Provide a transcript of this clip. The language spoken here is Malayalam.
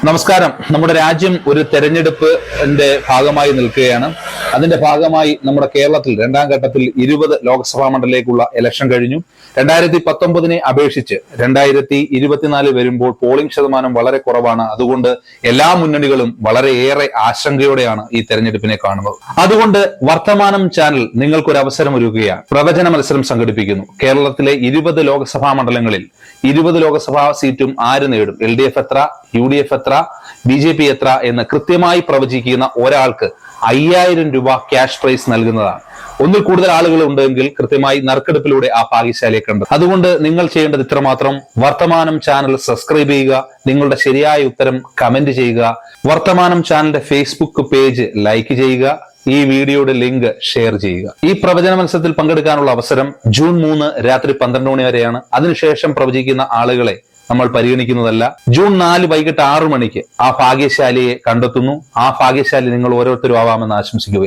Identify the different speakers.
Speaker 1: നമസ്കാരം. നമ്മുടെ രാജ്യം ഒരു തെരഞ്ഞെടുപ്പിന്റെ ഭാഗമായി നിൽക്കുകയാണ്. അതിന്റെ ഭാഗമായി നമ്മുടെ കേരളത്തിൽ രണ്ടാം ഘട്ടത്തിൽ 20 ലോക്സഭാ മണ്ഡലത്തിലേക്കുള്ള ഇലക്ഷൻ കഴിഞ്ഞു. 2019 അപേക്ഷിച്ച് 2024 വരുമ്പോൾ പോളിംഗ് ശതമാനം വളരെ കുറവാണ്. അതുകൊണ്ട് എല്ലാ മുന്നണികളും വളരെയേറെ ആശങ്കയോടെയാണ് ഈ തെരഞ്ഞെടുപ്പിനെ കാണുന്നത്. അതുകൊണ്ട് വർത്തമാനം ചാനൽ നിങ്ങൾക്കൊരു അവസരം ഒരുക്കുകയാണ്. പ്രവചന മത്സരം സംഘടിപ്പിക്കുന്നു. കേരളത്തിലെ 20 ലോക്സഭാ മണ്ഡലങ്ങളിൽ 20 ലോക്സഭാ സീറ്റും ആര് നേടും, LDF എത്ര, UDF എത്ര, BJP എത്ര എന്ന് കൃത്യമായി പ്രവചിക്കുന്ന ഒരാൾക്ക് 5000 രൂപ ക്യാഷ് പ്രൈസ് നൽകുന്നതാണ്. ഒന്നിൽ കൂടുതൽ ആളുകൾ ഉണ്ടെങ്കിൽ കൃത്യമായി നറുക്കെടുപ്പിലൂടെ ആ ഭാഗ്യശാലിയെ കണ്ടെത്തും. അതുകൊണ്ട് നിങ്ങൾ ചെയ്യേണ്ടത് ഇത്രമാത്രം: വർത്തമാനം ചാനൽ സബ്സ്ക്രൈബ് ചെയ്യുക, നിങ്ങളുടെ ശരിയായ ഉത്തരം കമന്റ് ചെയ്യുക, വർത്തമാനം ചാനലിന്റെ ഫേസ്ബുക്ക് പേജ് ലൈക്ക് ചെയ്യുക, ഈ വീഡിയോയുടെ ലിങ്ക് ഷെയർ ചെയ്യുക. ഈ പ്രവചന മത്സരത്തിൽ പങ്കെടുക്കാനുള്ള അവസരം ജൂൺ 3 രാത്രി 12 മണി വരെയാണ്. അതിനുശേഷം പ്രവചിക്കുന്ന ആളുകളെ നമ്മൾ പരിഗണിക്കുന്നതല്ല. ജൂൺ 4 വൈകിട്ട് 6 മണിക്ക് ആ ഭാഗ്യശാലിയെ കണ്ടെത്തുന്നു. ആ ഭാഗ്യശാലി നിങ്ങൾ ഓരോരുത്തരും ആവാമെന്ന് ആശംസിക്കുകയാണ്.